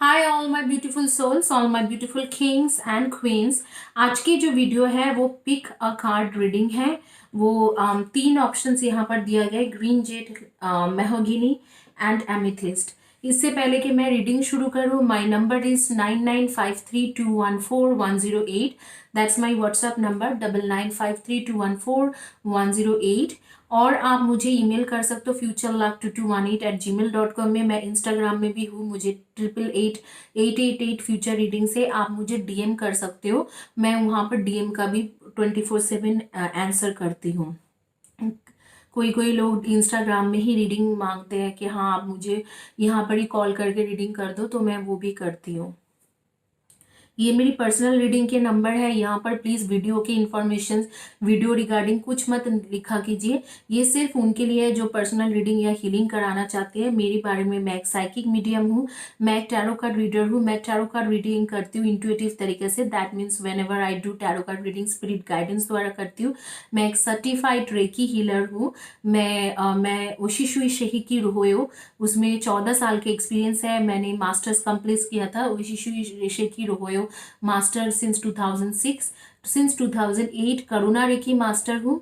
Hi all my beautiful souls, all my beautiful kings and queens. आज की जो video है वो पिक अ कार्ड रीडिंग है। वो तीन ऑप्शंस यहाँ पर दिया गया है, ग्रीन जेड, मेहोगिनी एंड एमिथिस्ट। इससे पहले कि मैं रीडिंग शुरू करूँ, my number is 9953214108। That's my WhatsApp number 9953214108। और आप मुझे ईमेल कर सकते हो futurelove2218@gmail.com में। मैं इंस्टाग्राम में भी हूँ, मुझे 888888 फ्यूचर रीडिंग से आप मुझे डीएम कर सकते हो। मैं वहाँ पर डीएम का भी 24/7 आंसर करती हूँ। कोई कोई लोग इंस्टाग्राम में ही रीडिंग मांगते हैं कि हाँ आप मुझे यहाँ पर ही कॉल करके रीडिंग कर दो, तो मैं वो भी करती हूँ। ये मेरी पर्सनल रीडिंग के नंबर है। यहाँ पर प्लीज वीडियो की इंफॉर्मेशन, वीडियो रिगार्डिंग कुछ मत लिखा कीजिए। ये सिर्फ उनके लिए है जो पर्सनल रीडिंग या हीलिंग कराना चाहते हैं। मेरे बारे में, मैं एक साइकिक मीडियम हूँ, मैं एक टैरो कार्ड रीडर हूँ। मैं टैरो कार्ड रीडिंग करती हूँ इंट्यूटिव तरीके से। That means when ever I do tarot card reading spirit guidance द्वारा करती हूँ। मैं एक सर्टिफाइड रेकी हीलर हूँ। मैं ओशिशुई शेहिकी रोहोयो, उसमें 14 साल के एक्सपीरियंस है। मैंने मास्टर्स कंप्लीट किया था ओशिशुई शेहिकी रोहोयो मास्टर सिंस 2006। सिंस 2008 करुणा रेकी मास्टर हूँ।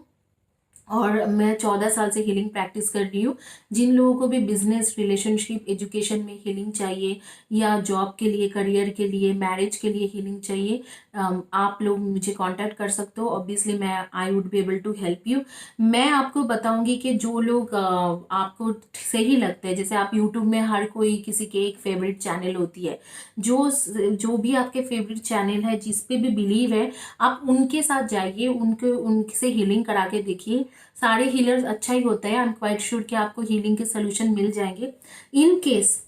और मैं 14 साल से हीलिंग प्रैक्टिस कर रही हूँ। जिन लोगों को भी बिजनेस, रिलेशनशिप, एजुकेशन में हीलिंग चाहिए, या जॉब के लिए, करियर के लिए, मैरिज के लिए हीलिंग चाहिए, आप लोग मुझे कांटेक्ट कर सकते हो। ऑब्वियसली मैं I would be able to help you. मैं आपको बताऊंगी कि जो लोग आपको सही लगते हैं, जैसे आप यूट्यूब में हर कोई किसी के एक फेवरेट चैनल होती है, जो जो भी आपके फेवरेट चैनल है, जिस पे भी बिलीव है, आप उनके साथ जाइए, उनसे हीलिंग करा के देखिए। सारे हीलर्स अच्छा ही होता है। आई एम क्वाइट श्योर कि आपको हीलिंग के सोल्यूशन मिल जाएंगे। इन केस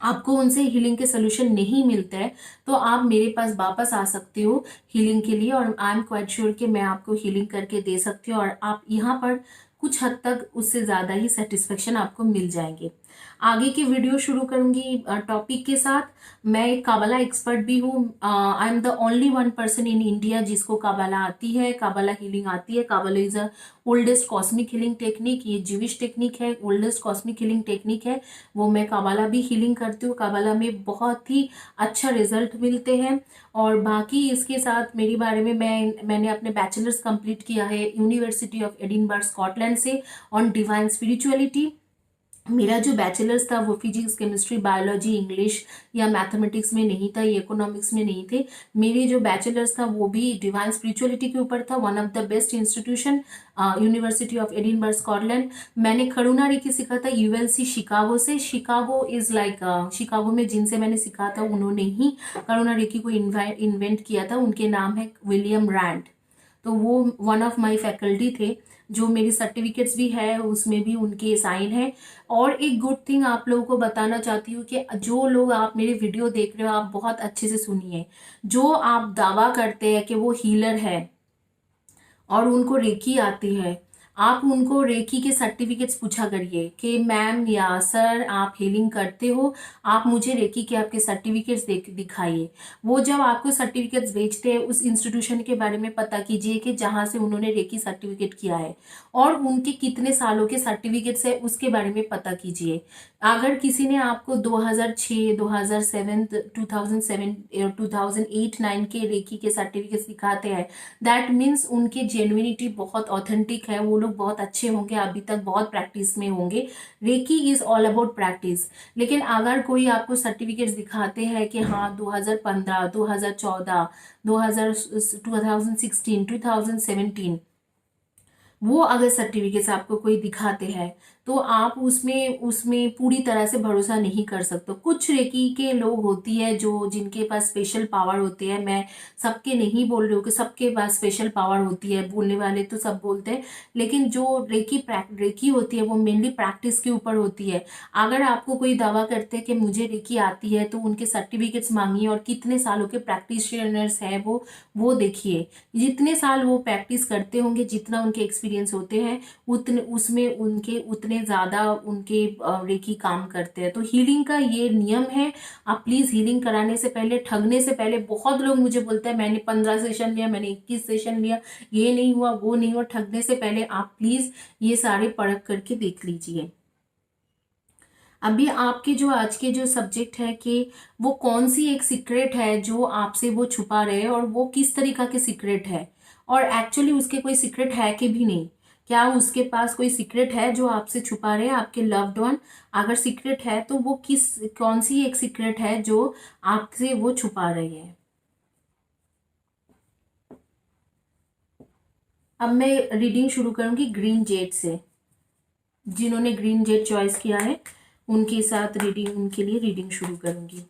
आपको उनसे हीलिंग के सोल्यूशन नहीं मिलता है, तो आप मेरे पास वापस आ सकते हो हीलिंग के लिए, और आई एम क्वाइट श्योर कि मैं आपको हीलिंग करके दे सकती हूँ, और आप यहाँ पर कुछ हद तक उससे ज़्यादा ही सेटिस्फेक्शन आपको मिल जाएंगे। आगे की वीडियो शुरू करूंगी टॉपिक के साथ। मैं एक काबला एक्सपर्ट भी हूँ। I am the only one person in India जिसको काबला आती है, काबला हीलिंग आती है। Kabbalah is a oldest cosmic healing technique. ये जीविश टेक्निक है, ओल्डेस्ट कॉस्मिक हीलिंग टेक्निक है। वो मैं काबला भी हीलिंग करती हूँ। काबला में बहुत ही अच्छा रिजल्ट मिलते हैं। और बाकी इसके साथ मेरे बारे में, मैंने अपने बैचलर्स कंप्लीट किया है यूनिवर्सिटी ऑफ एडिनबर्ग स्कॉटलैंड से ऑन डिवाइन स्पिरिचुअलिटी। मेरा जो बैचलर्स था वो फिजिक्स, केमिस्ट्री, बायोलॉजी, इंग्लिश या मैथमेटिक्स में नहीं था, ये इकोनॉमिक्स में नहीं थे। मेरे जो बैचलर्स था वो भी डिवाइन स्पिरिचुअलिटी के ऊपर था। One of the best institution, university of Edinburgh Scotland. मैंने करुणा रेकी सीखा था यूएलसी शिकागो से। शिकागो इज लाइक, शिकागो में जिनसे मैंने सीखा था उन्होंने ही करुणा रेकी को इन्वेंट किया था। उनके नाम है विलियम रैंड। तो वो वन ऑफ माय फैकल्टी थे। जो मेरी सर्टिफिकेट्स भी है उसमें भी उनके साइन है। और एक गुड थिंग आप लोगों को बताना चाहती हूँ कि जो लोग आप मेरे वीडियो देख रहे हो, आप बहुत अच्छे से सुनिए। जो आप दावा करते हैं कि वो हीलर है और उनको रेकी आती है, आप उनको रेकी के सर्टिफिकेट्स पूछा करिए कि मैम या सर आप हीलिंग करते हो, आप मुझे रेकी के आपके सर्टिफिकेट्स दिखाइए। वो जब आपको सर्टिफिकेट्स भेजते हैं, उस इंस्टीट्यूशन के बारे में पता कीजिए कि जहां से उन्होंने रेकी सर्टिफिकेट किया है, और उनके कितने सालों के सर्टिफिकेट्स है उसके बारे में पता कीजिए। अगर किसी ने आपको 2006, 2007, 2007, 2008-9 के रेकी के सर्टिफिकेट्स दिखाते हैं, दैट मीन्स उनकी जेन्युइनिटी बहुत ऑथेंटिक है। वो लोग बहुत अच्छे होंगे, अभी तक बहुत प्रैक्टिस में होंगे। Reiki is all about practice. लेकिन अगर कोई आपको सर्टिफिकेट्स दिखाते हैं कि हाँ 2015, 2014, 2016, 2017, वो अगर सर्टिफिकेट्स आपको कोई दिखाते हैं, तो आप उसमें उसमें पूरी तरह से भरोसा नहीं कर सकते। कुछ रेकी के लोग होती है जो जिनके पास स्पेशल पावर होती है। मैं सबके नहीं बोल रही हूँ कि सबके पास स्पेशल पावर होती है, बोलने वाले तो सब बोलते हैं, लेकिन जो रेकी होती है वो मेनली प्रैक्टिस के ऊपर होती है। अगर आपको कोई दावा करते हैं कि मुझे रेकी आती है, तो उनके सर्टिफिकेट्स मांगिए और कितने सालों के प्रैक्टिशनर्स है वो देखिए। जितने साल वो प्रैक्टिस करते होंगे, जितना उनके एक्सपीरियंस होते हैं, उतने उसमें उनके उतने ज्यादा उनके रेकी काम करते हैं। तो हीलिंग का ये नियम है। आप प्लीज हीलिंग कराने से पहले, ठगने से पहले, बहुत लोग मुझे बोलते हैं मैंने 15 सेशन लिया, मैंने 21 सेशन लिया, ये नहीं हुआ, वो नहीं हुआ। ठगने से पहले आप प्लीज ये सारे परख करके देख लीजिए। अभी आपके जो आज के जो सब्जेक्ट है कि वो कौन सी एक सीक्रेट है जो आपसे वो छुपा रहे हैं, और वो किस तरीका के सीक्रेट है, और एक्चुअली उसके कोई सीक्रेट है कि भी नहीं। क्या उसके पास कोई सीक्रेट है जो आपसे छुपा रहे हैं आपके लव्ड वन? अगर सीक्रेट है तो वो कौन सी एक सीक्रेट है जो आपसे वो छुपा रहे हैं। अब मैं रीडिंग शुरू करूंगी ग्रीन जेड से। जिन्होंने ग्रीन जेड चॉइस किया है उनके साथ रीडिंग, उनके लिए रीडिंग शुरू करूंगी।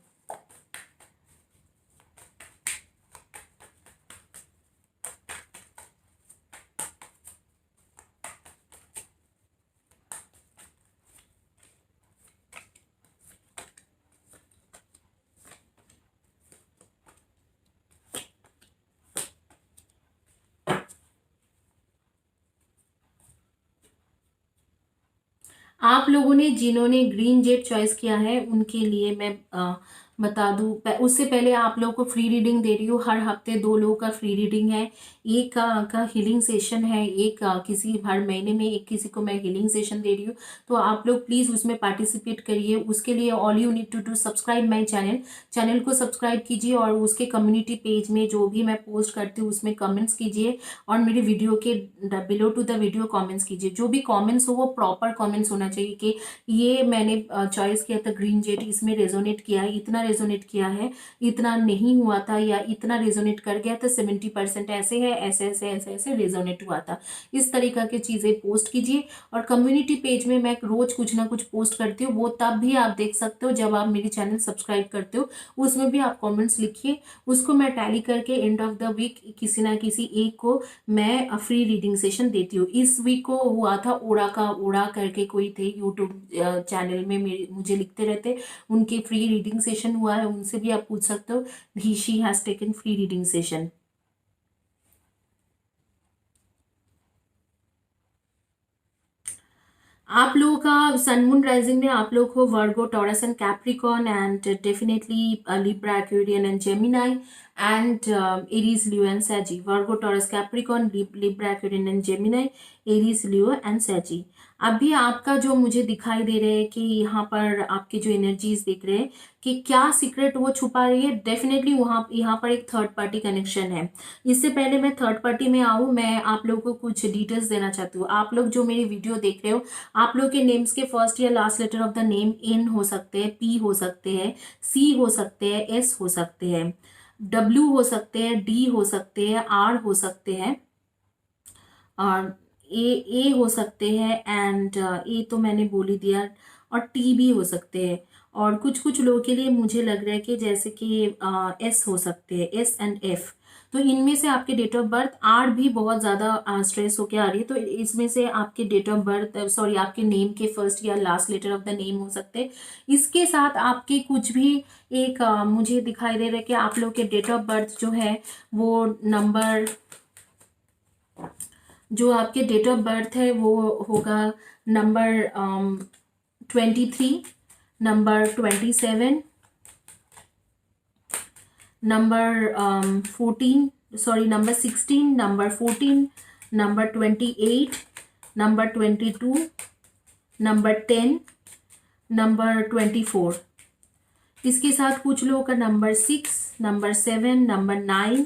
आप लोगों ने जिन्होंने ग्रीन जेड चॉइस किया है उनके लिए मैं बता दूं, उससे पहले आप लोगों को फ्री रीडिंग दे रही हूँ। हर हफ्ते 2 लोगों का फ्री रीडिंग है। एक का हीलिंग सेशन है, एक किसी हर महीने में एक किसी को मैं हीलिंग सेशन दे रही हूँ। तो आप लोग प्लीज उसमें पार्टिसिपेट करिए। उसके लिए all you need to do subscribe my channel. Channel को सब्सक्राइब कीजिए और उसके कम्युनिटी पेज में जो भी मैं पोस्ट करती हूँ उसमें कमेंट्स कीजिए, और मेरे वीडियो के below to the video comments कीजिए। जो भी कमेंट्स हो वो प्रॉपर कमेंट्स होना चाहिए कि ये मैंने चॉइस किया था ग्रीन जेड, इसमें रेजोनेट किया है, इतना रेजोनेट किया है, इतना नहीं हुआ था, या इतना रेजोनेट कर गया था, 70% ऐसे है, ऐसे ऐसे ऐसे ऐसे रेजोनेट हुआ था। इस तरीका की चीजें पोस्ट कीजिए। और कम्युनिटी पेज में मैं रोज कुछ ना कुछ पोस्ट करती हूँ, वो तब भी आप देख सकते हो जब आप मेरी चैनल सब्सक्राइब करते हो। उसमें भी आप कमेंट्स लिखिए, उसको मैं टैली करके एंड ऑफ द वीक किसी ना किसी एक को मैं फ्री रीडिंग सेशन देती हूँ। इस वीक को हुआ था ओड़ा करके कोई थे यूट्यूब चैनल में, मेरे मुझे लिखते रहते, उनके फ्री रीडिंग सेशन हुआ है, उनसे भी आप पूछ सकते हो। He she has taken free reading session. आप लोगों का सन मून राइजिंग में आप लोग को Virgo, Taurus and Capricorn, and definitely Libra, Aquarian and Gemini, and Aries, Leo and Sagi. Virgo, Taurus, Capricorn, Libra, Aquarian and Gemini, Aries, Leo and Sagi. अभी आपका जो मुझे दिखाई दे रहे हैं कि यहाँ पर आपके जो एनर्जीज दिख रहे हैं कि क्या सीक्रेट वो छुपा रही है, डेफिनेटली वहाँ यहाँ पर एक थर्ड पार्टी कनेक्शन है। इससे पहले मैं थर्ड पार्टी में आऊँ, मैं आप लोगों को कुछ डिटेल्स देना चाहती हूँ। आप लोग जो मेरी वीडियो देख रहे हो, आप लोग के नेम्स के फर्स्ट या last letter of the name N हो सकते हैं, पी हो सकते हैं, सी हो सकते हैं, एस हो सकते हैं, डब्ल्यू हो सकते हैं, डी हो सकते हैं, आर हो सकते हैं, और ए हो सकते हैं, एंड ए तो मैंने बोल ही दिया, और टी भी हो सकते हैं। और कुछ कुछ लोगों के लिए मुझे लग रहा है कि जैसे कि एस हो सकते हैं, एस एंड एफ। तो इनमें से आपके डेट ऑफ बर्थ, आर भी बहुत ज्यादा स्ट्रेस होके आ रही है, तो इसमें से आपके डेट ऑफ बर्थ, सॉरी, आपके नेम के फर्स्ट या last letter of the name हो सकते हैं। इसके साथ आपके कुछ भी एक मुझे दिखाई दे रहा है कि आप लोग के डेट ऑफ बर्थ जो है वो नंबर, जो आपके डेट ऑफ बर्थ है वो होगा number 23, number 27, number 14, sorry number 16, number 14, number 28, number 22, number 10, number 24। इसके साथ कुछ लोगों का number 6, number 7, number 9,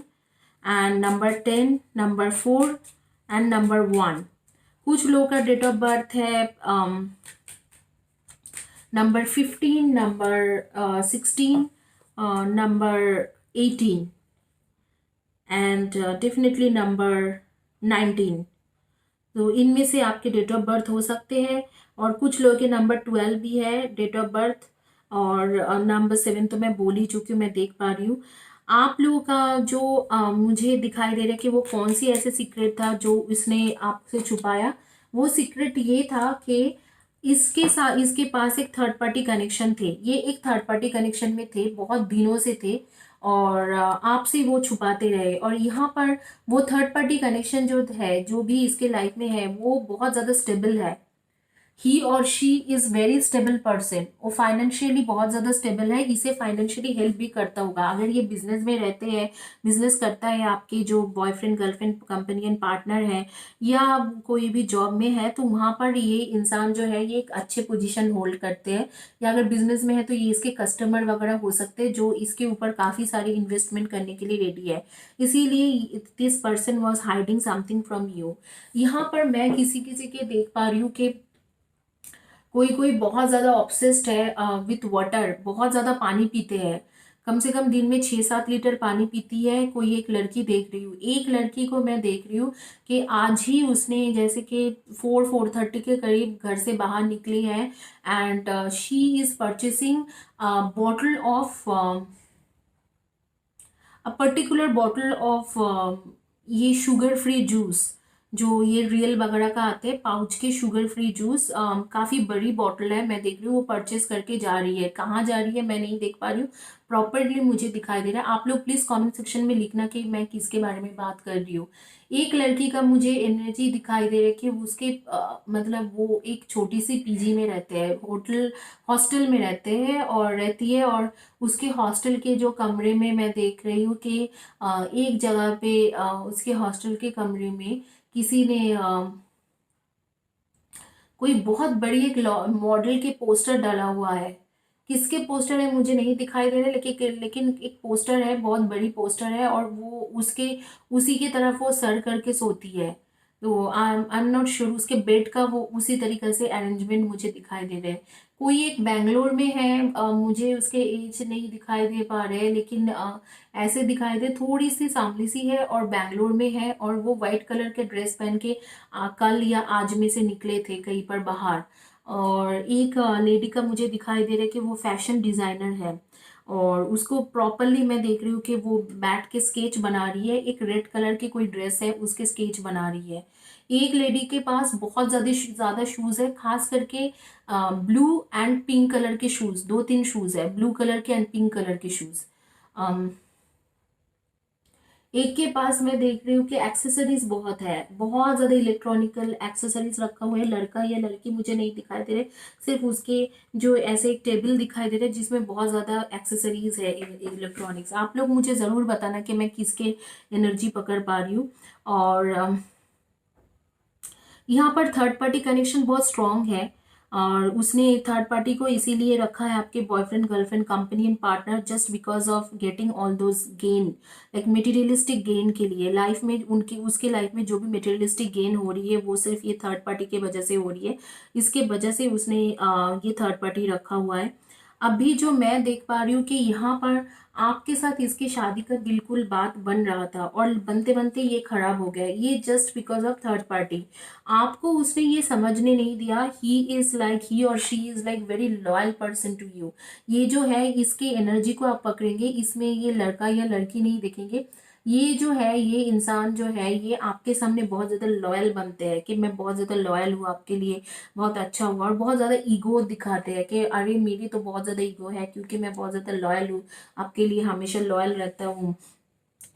and number 10, number 4 and number 1। कुछ लोगों का डेट ऑफ बर्थ है number 15, number 16, number 18, and definitely number 19। तो इनमें से आपके डेट ऑफ बर्थ हो सकते हैं। और कुछ लोगों के नंबर 12 भी है डेट ऑफ बर्थ, और नंबर 7 तो मैं बोल ही चुकी हूँ, मैं देख पा रही हूँ। आप लोगों का जो मुझे दिखाई दे रहा है कि वो कौन सी ऐसे सीक्रेट था जो इसने आपसे छुपाया। वो सीक्रेट ये था कि इसके साथ, इसके पास एक थर्ड पार्टी कनेक्शन थे, ये एक थर्ड पार्टी कनेक्शन में थे, बहुत दिनों से थे, और आपसे वो छुपाते रहे। और यहाँ पर वो थर्ड पार्टी कनेक्शन जो है, जो भी इसके लाइफ में है, वो बहुत ज्यादा स्टेबल है। ही और she is very stable person, वो फाइनेंशियली बहुत ज्यादा स्टेबल है, इसे फाइनेंशियली हेल्प भी करता होगा। अगर ये बिजनेस में रहते हैं, बिजनेस करता है, आपके जो बॉयफ्रेंड गर्लफ्रेंड कंपेनियन पार्टनर है, या कोई भी जॉब में है, तो वहां पर ये इंसान जो है ये एक अच्छे पोजीशन होल्ड करते हैं। या अगर बिजनेस में है तो ये इसके कस्टमर वगैरह हो सकते हैं जो इसके ऊपर काफी सारी इन्वेस्टमेंट करने के लिए रेडी है। इसीलिए this person was hiding something from you. यहाँ पर मैं किसी किसी के देख पा रही हूँ कि कोई कोई बहुत ज्यादा ऑब्सेस्ड है विथ वाटर, बहुत ज्यादा पानी पीते हैं, कम से कम दिन में 6-7 लीटर पानी पीती है। कोई एक लड़की देख रही हूँ, एक लड़की को मैं देख रही हूँ कि आज ही उसने जैसे कि 4-4:30 के करीब घर से बाहर निकली है, and she is purchasing bottle of a particular bottle of ये शुगर फ्री जूस, जो ये रियल वगैरह का आते हैं पाउच के शुगर फ्री जूस, काफी बड़ी बॉटल है, मैं देख रही हूँ वो परचेस करके जा रही है। कहाँ जा रही है मैं नहीं देख पा रही हूँ, प्रॉपरली मुझे दिखाई दे रहा है। आप लोग प्लीज कमेंट सेक्शन में लिखना कि मैं किसके बारे में बात कर रही हूँ। एक लड़की का मुझे एनर्जी दिखाई दे रहा है कि उसके मतलब वो एक छोटी सी पीजी में रहते हैं, होटल हॉस्टल में रहते हैं और रहती है, और उसके हॉस्टल के जो कमरे में मैं देख रही हूँ कि एक जगह पे उसके हॉस्टल के कमरे में किसी ने कोई बहुत बड़ी एक मॉडल के पोस्टर डाला हुआ है। किसके पोस्टर है मुझे नहीं दिखाई दे रहे, लेकिन एक पोस्टर है, बहुत बड़ी पोस्टर है, और वो उसके उसी की तरफ वो सर करके सोती है। तो आई एम नॉट श्योर उसके बेड का वो उसी तरीके से अरेंजमेंट मुझे दिखाई दे रहे हैं। कोई एक बैंगलोर में है, मुझे उसके एज नहीं दिखाई दे पा रहे, लेकिन ऐसे दिखाई दे, थोड़ी सी सांवली सी है और बैंगलोर में है, और वो व्हाइट कलर के ड्रेस पहन के कल या आज में से निकले थे कहीं पर बाहर। और एक लेडी का मुझे दिखाई दे रहा है कि वो फैशन डिजाइनर है, और उसको प्रॉपरली मैं देख रही हूँ कि वो बैठ के स्केच बना रही है, एक रेड कलर की कोई ड्रेस है उसके स्केच बना रही है। एक लेडी के पास बहुत ज्यादा ज्यादा शूज है, खास करके ब्लू एंड पिंक कलर के शूज, 2-3 शूज है, ब्लू कलर के एंड पिंक कलर के शूज। एक के पास मैं देख रही हूँ कि एक्सेसरीज बहुत है, बहुत ज्यादा इलेक्ट्रॉनिकल एक्सेसरीज रखा हुआ है। लड़का या लड़की मुझे नहीं दिखाई दे रहे, सिर्फ उसके जो ऐसे एक टेबल दिखाई दे रहे हैं जिसमें बहुत ज्यादा एक्सेसरीज है इलेक्ट्रॉनिक्स। आप लोग मुझे जरूर बताना कि मैं किसके एनर्जी पकड़ पा रही हूँ। और यहाँ पर थर्ड पार्टी कनेक्शन बहुत स्ट्रांग है, और उसने थर्ड पार्टी को इसीलिए रखा है आपके boyfriend girlfriend companion partner, just because of getting all those gain, like materialistic gain के लिए। लाइफ में उनकी उसके लाइफ में जो भी मेटीरियलिस्टिक गेन हो रही है वो सिर्फ ये थर्ड पार्टी के वजह से हो रही है, इसके वजह से उसने ये थर्ड पार्टी रखा हुआ है। अभी जो मैं देख पा रही हूँ कि यहाँ पर आपके साथ इसकी शादी का बिल्कुल बात बन रहा था, और बनते बनते ये खराब हो गया, ये just because of third party. आपको उसने ये समझने नहीं दिया, ही और she is like very loyal person to you. ये जो है इसकी एनर्जी को आप पकड़ेंगे, इसमें ये लड़का या लड़की नहीं देखेंगे, ये जो है ये इंसान जो है ये आपके सामने बहुत ज्यादा लॉयल बनते हैं कि मैं बहुत ज्यादा लॉयल हूँ आपके लिए, बहुत अच्छा हुआ, और बहुत ज्यादा ईगो दिखाते हैं कि अरे मेरी तो बहुत ज्यादा ईगो है क्योंकि मैं बहुत ज्यादा लॉयल हूँ आपके लिए, हमेशा लॉयल रहता हूँ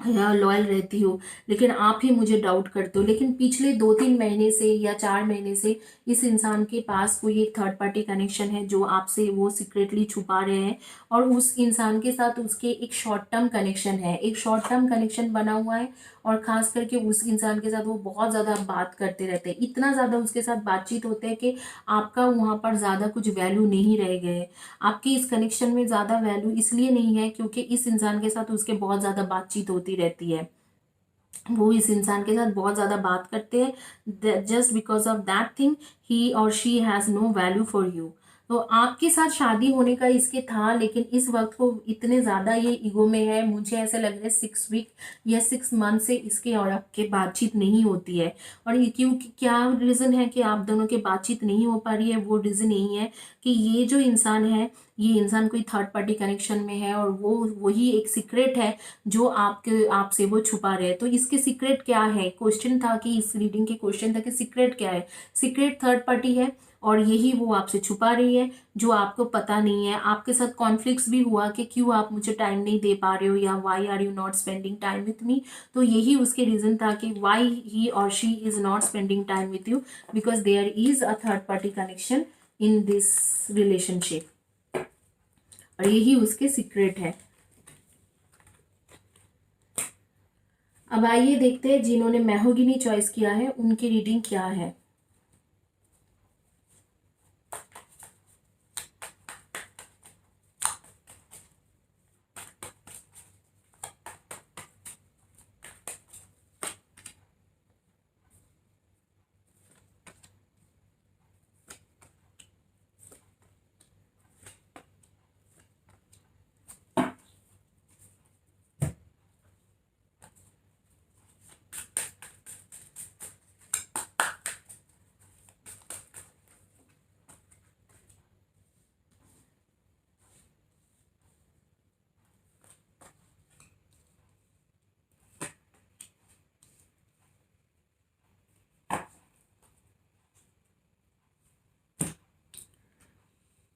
या लॉयल रहती हो, लेकिन आप ही मुझे डाउट करते हो। लेकिन पिछले 2-3 महीने से या 4 महीने से इस इंसान के पास कोई एक थर्ड पार्टी कनेक्शन है जो आपसे वो सीक्रेटली छुपा रहे हैं, और उस इंसान के साथ उसके एक शॉर्ट टर्म कनेक्शन है, एक शॉर्ट टर्म कनेक्शन बना हुआ है, और खास करके उस इंसान के साथ वो बहुत ज्यादा बात करते रहते हैं, इतना ज्यादा उसके साथ बातचीत होते हैं कि आपका वहां पर ज्यादा कुछ वैल्यू नहीं रह गए। आपकी इस कनेक्शन में ज्यादा वैल्यू इसलिए नहीं है क्योंकि इस इंसान के साथ उसके बहुत ज्यादा बातचीत होती रहती है, वो इस इंसान के साथ बहुत ज्यादा बात करते हैं, just because of that thing he और she has no value for you. तो आपके साथ शादी होने का इसके था, लेकिन इस वक्त को इतने ज्यादा ये ईगो में है, मुझे ऐसा लग रहा है 6 वीक या 6 मंथ से इसके और आपके बातचीत नहीं होती है। और ये क्यों, क्या रीजन है कि आप दोनों की बातचीत नहीं हो पा रही है? वो रीजन यही है कि ये जो इंसान है, ये इंसान कोई थर्ड पार्टी कनेक्शन में है, और वो वही एक सीक्रेट है जो आपसे वो छुपा रहे हैं। तो इसके सीक्रेट क्या है? क्वेश्चन था कि इस रीडिंग के क्वेश्चन था कि सीक्रेट क्या है? सीक्रेट थर्ड पार्टी है, और यही वो आपसे छुपा रही है, जो आपको पता नहीं है। आपके साथ कॉन्फ्लिक्ट्स भी हुआ कि क्यों आप मुझे टाइम नहीं दे पा रहे हो, या why are you not spending time with me. तो यही उसके रीजन था कि वाई ही और she is not spending time with you, because there is a third party connection in this relationship, और यही उसके सीक्रेट है। अब आइए देखते हैं जिन्होंने मैहोगिनी चॉइस किया है उनकी रीडिंग क्या है।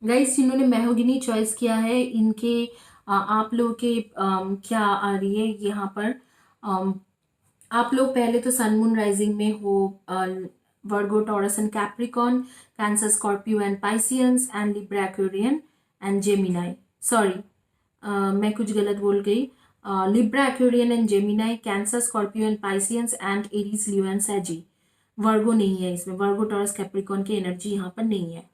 गाइस, जिन्होंने मैहोगिनी चॉइस किया है इनके आप लोगों के क्या आ रही है यहाँ पर। आप लोग पहले तो सन मून राइजिंग में हो Virgo Taurus and Capricorn, Cancer Scorpio and Pisceans and Libra Aquarian and Gemini. Sorry, मैं कुछ गलत बोल गई। Libra Aquarian and Gemini, Cancer Scorpio and Pisceans and Aries Leo and Sagi. Virgo नहीं है इसमें, वर्गो टॉरस कैप्रिकॉन की energy यहाँ पर नहीं है।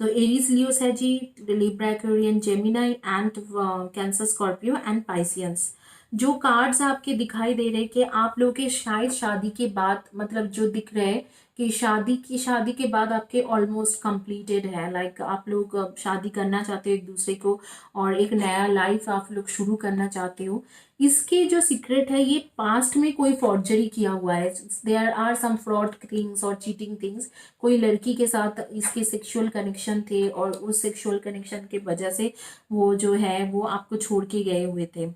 So Aries, Leo, Sagittarius, Libra, Aquarian, Gemini and Cancer, Scorpio and Pisceans। जो कार्ड्स आपके दिखाई दे रहे कि आप लोगों के शायद शादी के बाद, मतलब जो दिख रहे हैं कि शादी के बाद आपके ऑलमोस्ट कंप्लीटेड है, लाइक आप लोग शादी करना चाहते हो एक दूसरे को और एक नया लाइफ आप लोग शुरू करना चाहते हो। इसके जो सीक्रेट है, ये पास्ट में कोई फॉर्जरी किया हुआ है, there are some fraud things और चीटिंग थिंग्स। कोई लड़की के साथ इसके सेक्सुअल कनेक्शन थे और उस सेक्सुअल कनेक्शन के वजह से वो जो है वो आपको छोड़ के गए हुए थे,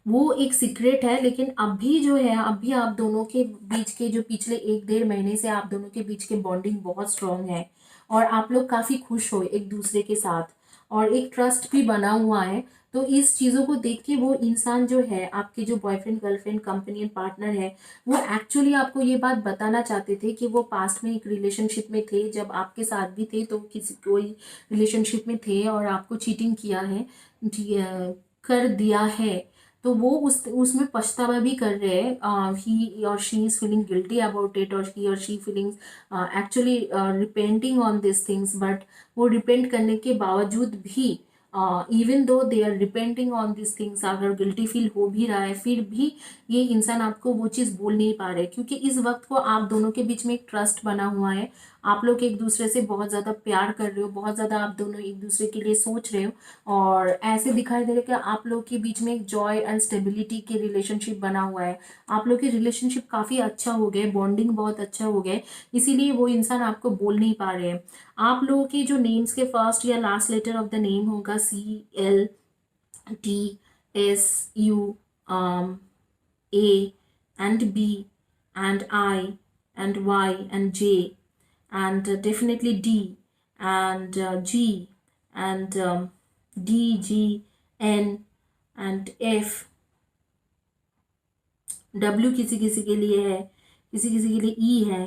वो एक सीक्रेट है। लेकिन अभी जो है, अभी आप दोनों के बीच के जो पिछले 1-1.5 महीने से आप दोनों के बीच के बॉन्डिंग बहुत स्ट्रांग है और आप लोग काफी खुश हो एक दूसरे के साथ और एक ट्रस्ट भी बना हुआ है। तो इस चीजों को देख के वो इंसान जो है, आपके जो बॉयफ्रेंड गर्लफ्रेंड कंपेनियन पार्टनर है, वो एक्चुअली आपको ये बात बताना चाहते थे कि वो पास्ट में एक रिलेशनशिप में थे, जब आपके साथ भी थे तो किसी कोई रिलेशनशिप में थे और आपको चीटिंग किया है, कर दिया है। तो वो उसमें पछतावा भी कर रहे हैं। ही और she is feeling guilty about it, और ही और she feeling actually repenting on this things, but वो रिपेंट करने के बावजूद भी, even though they are repenting on this things, अगर गिल्टी फील हो भी रहा है फिर भी ये इंसान आपको वो चीज़ बोल नहीं पा रहे, क्योंकि इस वक्त को आप दोनों के बीच में एक ट्रस्ट बना हुआ है। आप लोग एक दूसरे से बहुत ज़्यादा प्यार कर रहे हो, बहुत ज़्यादा आप दोनों एक दूसरे के लिए सोच रहे हो, और ऐसे दिखाई दे रहा है कि आप लोग के बीच में एक जॉय एंड स्टेबिलिटी के रिलेशनशिप बना हुआ है। आप लोग के रिलेशनशिप काफ़ी अच्छा हो गए, बॉन्डिंग बहुत अच्छा हो गए, इसीलिए वो इंसान आपको बोल नहीं पा रहे हैं। आप लोगों के जो नेम्स के फर्स्ट या last letter of the name होगा CLTSU, A and B and I and Y and J and definitely D and G and D, G, N and F, W किसी किसी के लिए है, किसी किसी के लिए E है।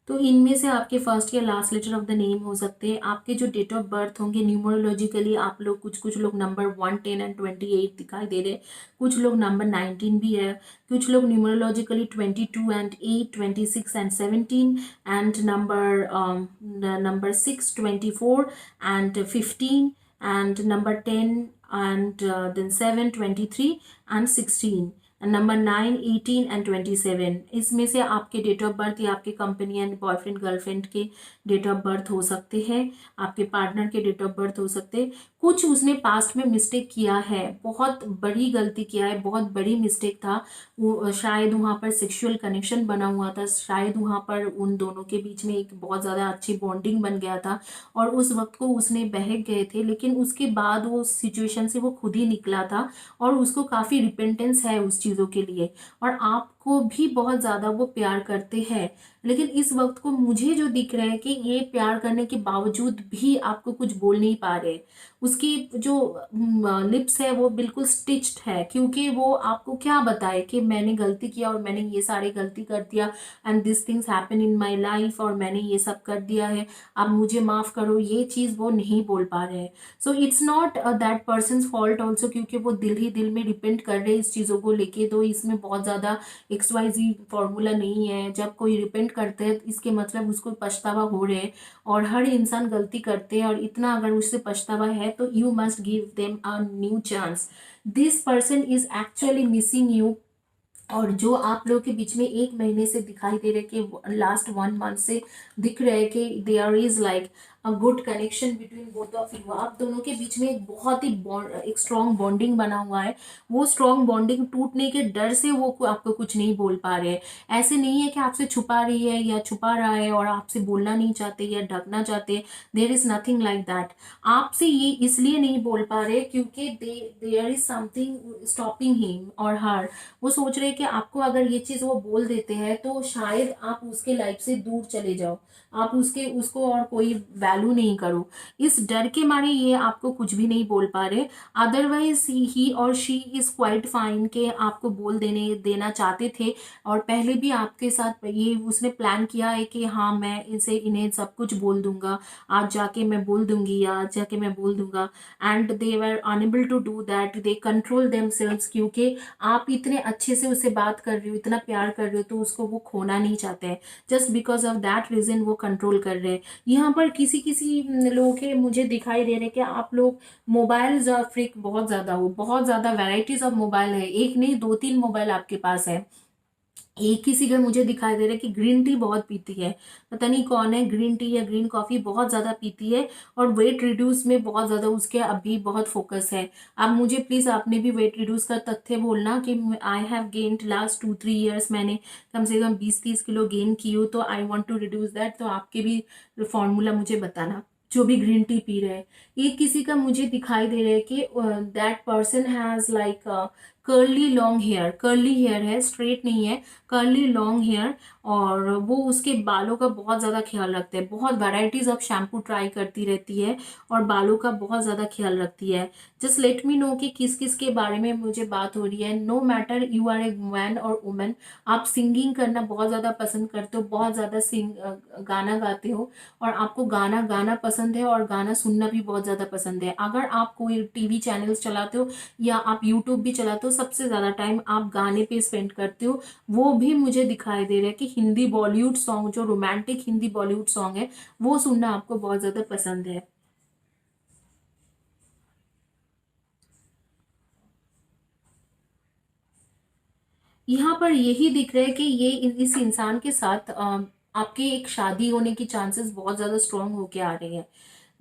तो इनमें से आपके फर्स्ट या last letter of the name हो सकते हैं। आपके जो डेट ऑफ बर्थ होंगे, न्यूमरोलॉजिकली आप लोग कुछ लोग नंबर 1, 10 एंड 28 दिखाई दे रहे हैं, कुछ लोग नंबर 19 भी है, कुछ लोग numerologically 22 and 8, 26 and 17 and number 6, 24 and 15 and number 10 and then 7, 23 and 16 number 9, 18 and 27। इसमें से आपके डेट ऑफ बर्थ या आपके कंपेनियन बॉयफ्रेंड गर्लफ्रेंड के डेट ऑफ बर्थ हो सकते हैं, आपके पार्टनर के डेट ऑफ बर्थ हो सकते हैं। कुछ उसने पास्ट में मिस्टेक किया है, बहुत बड़ी गलती किया है, बहुत बड़ी मिस्टेक था वो, शायद वहाँ पर सेक्सुअल कनेक्शन बना हुआ था, शायद वहाँ पर उन दोनों के बीच में एक बहुत ज़्यादा अच्छी बॉन्डिंग बन गया था और उस वक्त को उसने बहक गए थे, लेकिन उसके बाद वो सिचुएशन से वो खुद ही निकला था और उसको काफ़ी रिपेंटेंस है उस चीज़ों के लिए। और आप आपको भी बहुत ज़्यादा वो प्यार करते हैं, लेकिन इस वक्त को मुझे जो दिख रहा है कि ये प्यार करने के बावजूद भी आपको कुछ बोल नहीं पा रहे। उसकी जो लिप्स है वो बिल्कुल स्टिच्ड है, क्योंकि वो आपको क्या बताए कि मैंने गलती किया और मैंने ये सारे गलती कर दिया, and this things happen in my life, और मैंने ये सब कर दिया है, आप मुझे माफ करो, ये चीज़ वो नहीं बोल पा रहे हैं। So it's not that person fault also, क्योंकि वो दिल ही दिल में रिपेंट कर रहे हैं इस चीज़ों को लेके। तो इसमें बहुत ज़्यादा XYZ फॉर्मूला नहीं है। जब कोई रिपेंट करते हैं इसके मतलब उसको पछतावा हो रहे हैं, और हर इंसान गलती करते हैं, और इतना अगर उससे पछतावा है तो you must give them a new chance. This person is actually missing you. और जो आप लोगों के बीच में 1 महीने से दिखाई दे रहे कि लास्ट 1 मंथ से दिख रहे हैं कि there is like a good connection between both of you. आप दोनों के बीच में एक बहुत ही एक स्ट्रॉन्ग बॉन्डिंग बना हुआ है। वो स्ट्रॉन्ग बॉन्डिंग टूटने के डर से वो आपको कुछ नहीं बोल पा रहे हैं। ऐसे नहीं है कि आपसे छुपा रही है या छुपा रहा है और आपसे बोलना नहीं चाहते या ढकना चाहते। There is nothing like that. आपसे ये इसलिए नहीं बोल पा रहे क्योंकि there is something stopping him और हर। वो सोच रहे हैं कि आपको अगर ये चीज वो बोल देते हैं तो शायद आप उसके लाइफ से दूर चले जाओ, आप उसको और कोई वैल्यू नहीं करो। इस डर के मारे ये आपको कुछ भी नहीं बोल पा रहे। अदरवाइज ही और शी इज क्वाइट फाइन के आपको बोल देना चाहते थे, और पहले भी आपके साथ ये उसने प्लान किया है कि हाँ मैं इन्हें सब कुछ बोल दूंगा, आज जाके मैं बोल दूंगी या आज जाके मैं बोल दूंगा। And they were unable to do that, they control themselves, क्योंकि आप इतने अच्छे से उससे बात कर रहे हो, इतना प्यार कर रहे हो, तो उसको वो खोना नहीं चाहते हैं। Just because of that reason वो कंट्रोल कर रहे हैं। यहाँ पर किसी किसी लोगों के मुझे दिखाई दे रहे हैं कि आप लोग मोबाइल फ्रीक बहुत ज्यादा हो, बहुत ज्यादा वैरायटीज ऑफ मोबाइल है, एक नहीं 2-3 मोबाइल आपके पास है। एक किसी का मुझे दिखाई दे रहा है कि ग्रीन टी बहुत पीती है, पता नहीं कौन है, ग्रीन टी या ग्रीन कॉफी बहुत ज्यादा पीती है, और वेट रिड्यूस में बहुत ज्यादा उसके अभी बहुत फोकस है। अब मुझे प्लीज आपने भी वेट रिड्यूस का तथ्य बोलना कि I have gained last 2-3 years, मैंने कम से कम 20-30 किलो गेन की हो, तो I want to reduce that. तो आपके भी फॉर्मूला मुझे बताना, जो भी ग्रीन टी पी रहे हैं। एक किसी का मुझे दिखाई दे रहा है कि that person has like curly long hair, curly hair है, स्ट्रेट नहीं है, कर्ली लॉन्ग हेयर, और वो उसके बालों का बहुत ज्यादा ख्याल रखते हैं, बहुत वैरायटीज ऑफ शैम्पू ट्राई करती रहती है, और बालों का बहुत ज्यादा ख्याल रखती है। जस्ट लेट मी नो कि किस किस के बारे में मुझे बात हो रही है। No matter you are a man और वुमेन, आप सिंगिंग करना बहुत ज्यादा पसंद करते हो, बहुत ज्यादा गाना गाते हो, और आपको गाना गाना पसंद है और गाना सुनना भी बहुत ज्यादा पसंद है। अगर आप कोई टीवी चैनल्स चलाते हो या आप यूट्यूब भी चलाते हो, सबसे ज्यादा टाइम आप गाने पे स्पेंड करते हो। वो भी मुझे दिखाई दे रहा है कि हिंदी बॉलीवुड सॉन्ग, जो रोमांटिक हिंदी बॉलीवुड सॉन्ग है, वो सुनना आपको बहुत ज्यादा पसंद है। यहाँ पर यही दिख रहा है कि ये इस इंसान के साथ आपके एक शादी होने की चांसेस बहुत ज्यादा स्ट्रांग होके आ रहे हैं,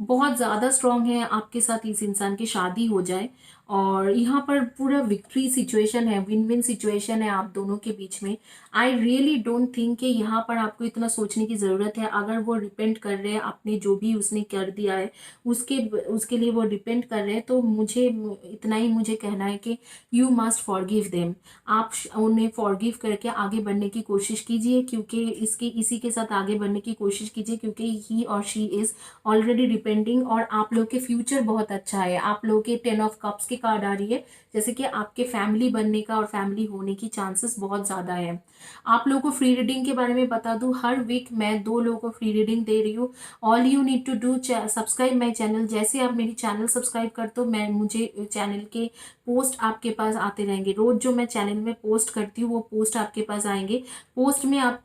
बहुत ज्यादा स्ट्रांग है आपके साथ इस इंसान की शादी हो जाए। और यहाँ पर पूरा विक्ट्री सिचुएशन है, विन विन सिचुएशन है आप दोनों के बीच में। आई रियली डोंट थिंक कि यहाँ पर आपको इतना सोचने की जरूरत है। अगर वो रिपेंट कर रहे हैं आपने जो भी उसने कर दिया है, उसके उसके लिए वो रिपेंट कर रहे हैं, तो मुझे इतना ही मुझे कहना है कि यू मस्ट फॉरगिव देम। आप उन्हें फॉरगिव करके आगे बढ़ने की कोशिश कीजिए, क्योंकि इसी के साथ आगे बढ़ने की कोशिश कीजिए, क्योंकि ही और शी इज ऑलरेडी डिपेंडिंग, और आप लोग के फ्यूचर बहुत अच्छा है। आप लोग के 10 ऑफ कप्स की कार्ड आ रही है, जैसे कि आपके फैमिली बनने का और फैमिली होने की चांसेस बहुत ज्यादा है। आप लोगों को फ्री रीडिंग के बारे में बता दूं, हर वीक मैं 2 लोगों को फ्री रीडिंग दे रही हूँ। All you need to do subscribe my channel. जैसे आप मेरी चैनल सब्सक्राइब करते हो, मैं मुझे चैनल के पोस्ट आपके पास आते रहेंगे। रोज जो मैं चैनल में पोस्ट करती हूँ वो पोस्ट आपके पास आएंगे। पोस्ट में आप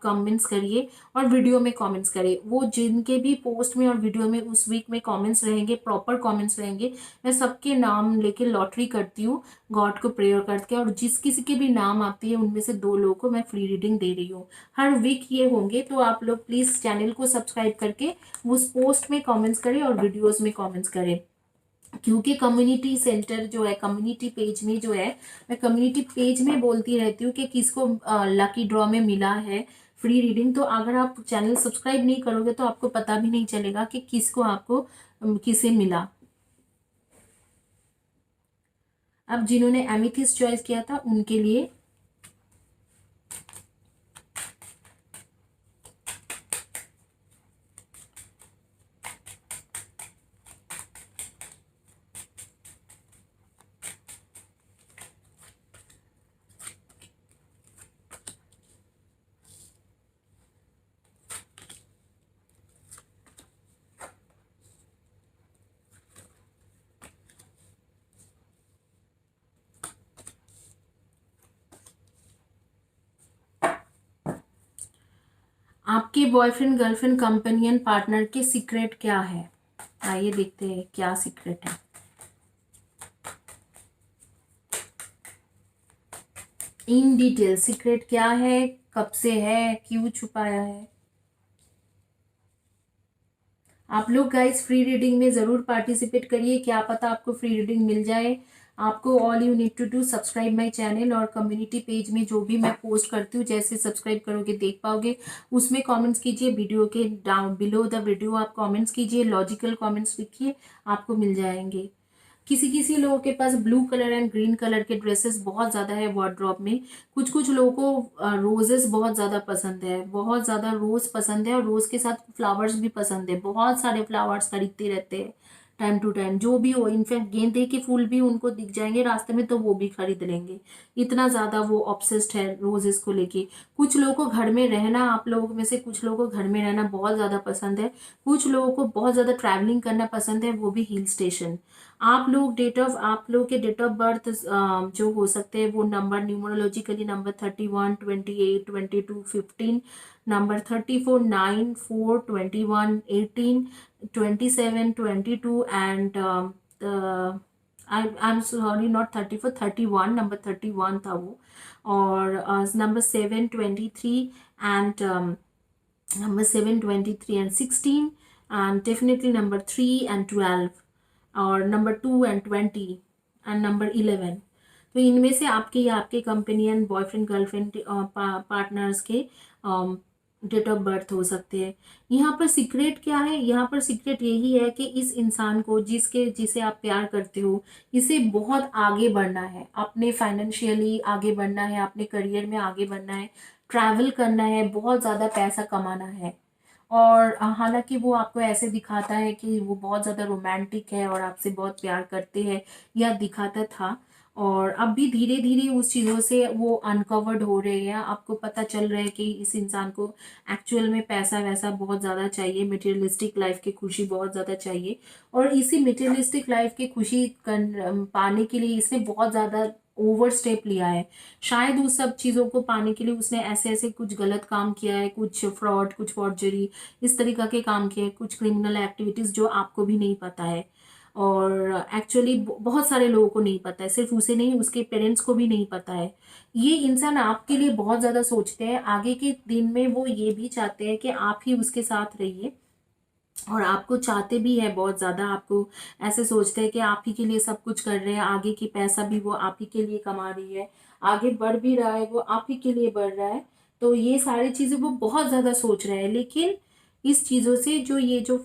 कमेंट्स करिए और वीडियो में कमेंट्स करिए। वो जिनके भी पोस्ट में और वीडियो में उस वीक में कमेंट्स रहेंगे, प्रॉपर कमेंट्स रहेंगे, मैं सबके नाम लेके लॉटरी करती हूँ गॉड को प्रेयर करके, और जिस किसी के भी नाम आती है उनमें से 2 लोगों को मैं फ्री रीडिंग दे रही हूँ। हर वीक ये होंगे, तो आप लोग प्लीज चैनल को सब्सक्राइब करके उस पोस्ट में कमेंट्स करें और वीडियोस में कमेंट्स करें। क्योंकि कम्युनिटी सेंटर जो है, कम्युनिटी पेज में जो है, मैं कम्युनिटी पेज में बोलती रहती हूँ कि किसको लकी ड्रॉ में मिला है फ्री रीडिंग। तो अगर आप चैनल सब्सक्राइब नहीं करोगे तो आपको पता भी नहीं चलेगा कि किसको आपको किसे मिला। अब जिन्होंने एमिथिस चॉइस किया था उनके लिए आपके बॉयफ्रेंड, गर्लफ्रेंड, कंपेनियन, पार्टनर के सीक्रेट क्या है? आइए देखते हैं क्या सीक्रेट है। इन डिटेल सीक्रेट क्या है, कब से है, क्यों छुपाया है? आप लोग गाइस फ्री रीडिंग में ज़रूर पार्टिसिपेट करिए, क्या पता आपको फ्री रीडिंग मिल जाए। आपको all you need to do subscribe my channel, और कम्युनिटी पेज में जो भी मैं पोस्ट करती हूँ जैसे सब्सक्राइब करोगे देख पाओगे, उसमें कमेंट्स कीजिए, वीडियो के डाउन बिलो द वीडियो आप कमेंट्स कीजिए, लॉजिकल कमेंट्स लिखिए, आपको मिल जाएंगे। किसी किसी लोगों के पास blue colour and green colour के ड्रेसेस बहुत ज्यादा है वार्डरोब में। कुछ कुछ लोगों को रोजेस बहुत ज्यादा पसंद है, बहुत ज्यादा रोज पसंद है, और रोज के साथ फ्लावर्स भी पसंद है, बहुत सारे फ्लावर्स खरीदते रहते हैं टाइम टू टाइम, जो भी हो। इनफैक्ट गेंदे के फूल भी उनको दिख जाएंगे रास्ते में तो वो भी खरीद लेंगे, इतना ज्यादा वो ऑब्सेस्ड है रोजेस को लेके। कुछ लोगों को घर में रहना, आप लोगों में से कुछ लोगों को घर में रहना बहुत ज्यादा पसंद है, कुछ लोगों को बहुत ज्यादा ट्रैवलिंग करना पसंद है, वो भी हिल स्टेशन। आप लोग के डेट ऑफ बर्थ जो हो सकते हैं वो number numerologically number 31, 28, 22, 15, number 34, 9, 4, 21, 18, 27, 22 and I am sorry not 34, 31, number 31 था वो, और number 7, 23 and number 7, 23 and 16, and definitely number 3 and 12, और नंबर 2 and 20 एंड नंबर 11। तो इनमें से आपके या आपके कंपेनियन, बॉयफ्रेंड, गर्लफ्रेंड, पार्टनर्स के डेट ऑफ बर्थ हो सकते हैं। यहाँ पर सीक्रेट क्या है? यहाँ पर सीक्रेट यही है कि इस इंसान को, जिसे आप प्यार करते हो, इसे बहुत आगे बढ़ना है, अपने फाइनेंशियली आगे बढ़ना है, अपने करियर में आगे बढ़ना है, ट्रैवल करना है, बहुत ज़्यादा पैसा कमाना है। और हालांकि वो आपको ऐसे दिखाता है कि वो बहुत ज़्यादा रोमांटिक है और आपसे बहुत प्यार करते हैं, या दिखाता था, और अब भी धीरे धीरे उस चीज़ों से वो अनकवर्ड हो रहे हैं। आपको पता चल रहा है कि इस इंसान को एक्चुअल में पैसा वैसा बहुत ज़्यादा चाहिए, मटेरियलिस्टिक लाइफ की खुशी बहुत ज़्यादा चाहिए, और इसी मटेरियलिस्टिक लाइफ की खुशी पाने के लिए इसने बहुत ज़्यादा ओवर स्टेप लिया है। शायद उस सब चीज़ों को पाने के लिए उसने ऐसे ऐसे कुछ गलत काम किया है, कुछ फ्रॉड, कुछ फॉर्जरी, इस तरीका के काम किए, कुछ क्रिमिनल एक्टिविटीज जो आपको भी नहीं पता है, और एक्चुअली बहुत सारे लोगों को नहीं पता है, सिर्फ उसे नहीं, उसके पेरेंट्स को भी नहीं पता है। ये इंसान आपके लिए बहुत ज्यादा सोचते हैं, आगे के दिन में वो ये भी चाहते हैं कि आप ही उसके साथ रहिए, और आपको चाहते भी है बहुत ज्यादा, आपको ऐसे सोचते हैं कि आप ही के लिए सब कुछ कर रहे हैं, आगे की पैसा भी वो आप ही के लिए कमा रही है, आगे बढ़ भी रहा है वो आप ही के लिए बढ़ रहा है। तो ये सारी चीजें वो बहुत ज्यादा सोच रहे हैं, लेकिन इस चीजों से जो ये जो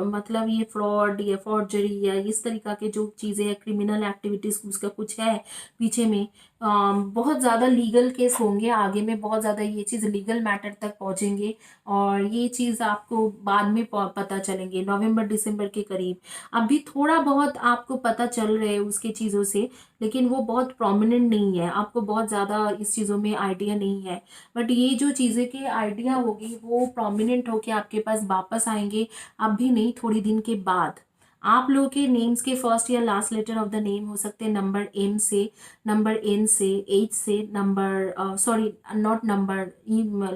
मतलब ये फ्रॉड या फॉर्जरी या इस तरीका के जो चीजें है, क्रिमिनल एक्टिविटीज उसका कुछ है पीछे में, बहुत ज्यादा लीगल केस होंगे आगे में, बहुत ज्यादा ये चीज लीगल मैटर तक पहुंचेंगे, और ये चीज आपको बाद में पता चलेंगे नवंबर दिसंबर के करीब। अभी थोड़ा बहुत आपको पता चल रहे हैं उसके चीजों से, लेकिन वो बहुत प्रोमिनेंट नहीं है, आपको बहुत ज्यादा इस चीजों में आइडिया नहीं है, बट ये जो चीजें के आइडिया होगी वो प्रोमिनेंट होके आपके पास वापस आएंगे, अब भी नहीं, थोड़ी दिन के बाद। आप लोगों के नेम्स के फर्स्ट या last letter of the name हो सकते हैं नंबर एम से, नंबर एन से, एच से, number sorry not number,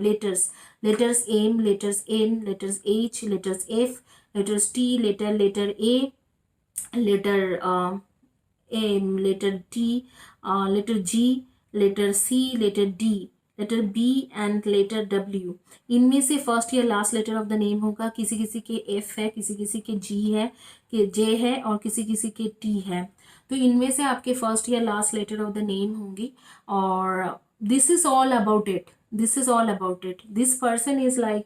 letters M, letters N, letters H, letters F, letters T, letter A, letter M, letter T, letter G, letter C, letter D, letter B and letter W. इनमें से first या last letter of the name होगा, किसी किसी के F है, किसी किसी के जी है, के जे है, और किसी किसी के टी है। तो इनमें से आपके फर्स्ट या last letter of the name होंगी, और this is all about it, this is all about it. This person is like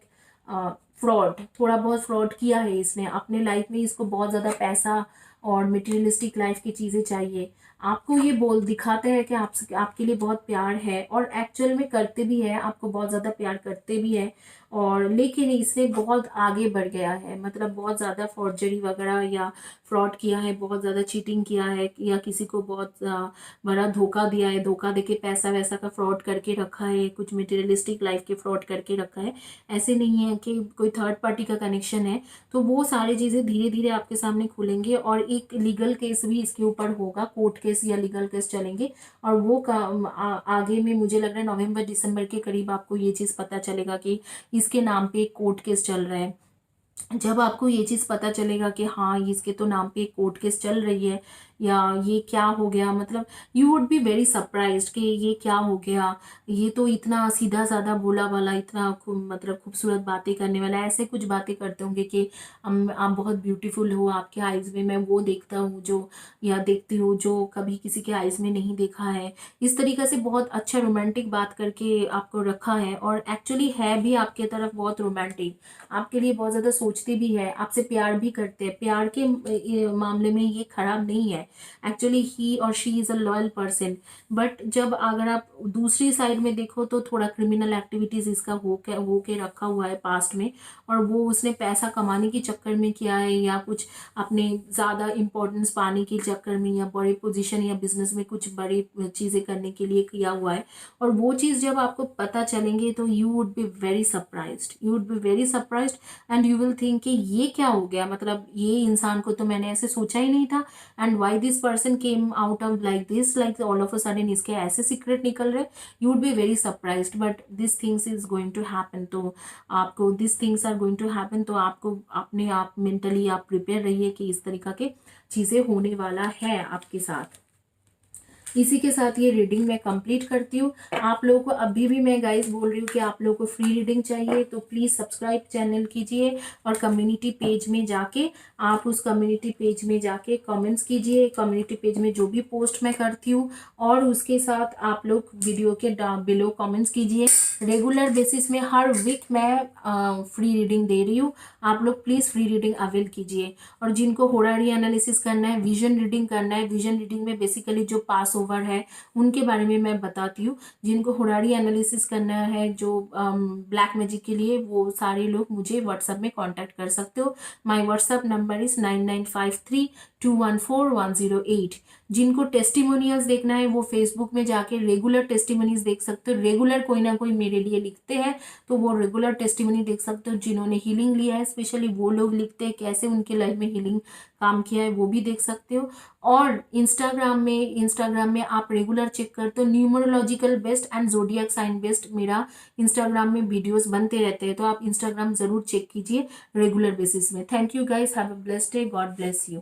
fraud, थोड़ा बहुत फ्रॉड किया है इसने अपने लाइफ में, इसको बहुत ज्यादा पैसा और मटेरियलिस्टिक लाइफ की चीजें चाहिए। आपको ये बोल दिखाते हैं कि आपके लिए बहुत प्यार है, और एक्चुअल में करते भी है, आपको बहुत ज्यादा प्यार करते भी है, और लेकिन इसने बहुत आगे बढ़ गया है, मतलब बहुत ज्यादा फॉर्जरी वगैरह या फ्रॉड किया है, बहुत ज्यादा चीटिंग किया है, या किसी को बहुत बड़ा धोखा दिया है, धोखा देके पैसा वैसा का फ्रॉड करके रखा है, कुछ मटेरियलिस्टिक लाइफ के फ्रॉड करके रखा है। ऐसे नहीं है कि कोई थर्ड पार्टी का कनेक्शन है, तो वो सारी चीजें धीरे धीरे आपके सामने खुलेंगे, और एक लीगल केस भी इसके ऊपर होगा, कोर्ट केस या लीगल केस चलेंगे, और वो आगे में मुझे लग रहा है नवंबर दिसंबर के करीब आपको ये चीज पता चलेगा कि इसके नाम पे एक कोर्ट केस चल रहा है। जब आपको ये चीज़ पता चलेगा कि हाँ इसके तो नाम पे एक कोर्ट केस चल रही है या ये क्या हो गया, मतलब you would be very surprised कि ये क्या हो गया, ये तो इतना सीधा साधा बोला वाला, इतना मतलब खूबसूरत बातें करने वाला, ऐसे कुछ बातें करते होंगे कि आप बहुत ब्यूटीफुल हो, आपके आइज़ में मैं वो देखता हूँ जो, या देखती हूँ जो कभी किसी के आइज़ में नहीं देखा है। इस तरीके से बहुत अच्छा रोमांटिक बात करके आपको रखा है, और एक्चुअली है भी आपके तरफ बहुत रोमांटिक, आपके लिए बहुत ज़्यादा सोचते भी है, आपसे प्यार भी करते हैं। प्यार के मामले में ये खराब नहीं है, एक्चुअली ही और she is a loyal person. But जब अगर आप दूसरी साइड में देखो तो थोड़ा क्रिमिनल एक्टिविटीज़ इसका हो के रखा हुआ है पास्ट में, और वो उसने पैसा कमाने के चक्कर में किया है, या कुछ अपने ज़्यादा इम्पोर्टेंस पाने के चक्कर में, या बड़े पोजीशन या बिजनेस में कुछ बड़ी चीज़ें करने के लिए किया हुआ है। और वो चीज़ जब आपको पता चलेंगे तो you would be very surprised, you would be very surprised and you will think कि ये क्या हो गया, मतलब ये इंसान को तो मैंने ऐसे सोचा ही नहीं था, and why this person came out of like this, like all of a sudden इसके ऐसे सीक्रेट निकल रहे। You would be very surprised, but this things is going to happen. तो आपको this things are going to happen, तो आपको अपने आप मेंटली आप प्रिपेयर रहिए कि इस तरीका के चीज़ें होने वाला है आपके साथ। इसी के साथ ये रीडिंग मैं कंप्लीट करती हूँ। आप लोगों को अभी भी मैं गाइस बोल रही हूँ कि आप लोगों को फ्री रीडिंग चाहिए तो प्लीज़ सब्सक्राइब चैनल कीजिए, और कम्युनिटी पेज में जाके आप उस कम्युनिटी पेज में जाके कमेंट्स कीजिए, कम्युनिटी पेज में जो भी पोस्ट मैं करती हूँ, और उसके साथ आप लोग वीडियो के बिलो कमेंट्स कीजिए। रेगुलर बेसिस में हर वीक मैं फ्री रीडिंग दे रही हूँ, आप लोग प्लीज़ फ्री रीडिंग अवेल कीजिए। और जिनको होरारी एनालिसिस करना है, विजन रीडिंग करना है, विजन रीडिंग में बेसिकली जो पास ओवर है उनके बारे में मैं बताती हूँ। जिनको होरारी एनालिसिस करना है जो ब्लैक मैजिक के लिए, वो सारे लोग मुझे व्हाट्सएप में कांटेक्ट कर सकते हो। My WhatsApp number is 9953214108। जिनको टेस्टिमोनियल्स देखना है वो फेसबुक में जाके रेगुलर टेस्टिमोनीज देख सकते हो, रेगुलर कोई ना कोई मेरे लिए लिखते हैं तो वो रेगुलर टेस्टिमोनी देख सकते हो। जिन्होंने हीलिंग लिया है स्पेशली वो लोग लिखते हैं, कैसे उनके लाइफ में हीलिंग काम किया है वो भी देख सकते हो। और इंस्टाग्राम में आप रेगुलर चेक करते हो, numerological based and zodiac sign based मेरा इंस्टाग्राम में वीडियोस बनते रहते हैं, तो आप इंस्टाग्राम जरूर चेक कीजिए रेगुलर बेसिस में। Thank you guys, have a blessed day, God bless you.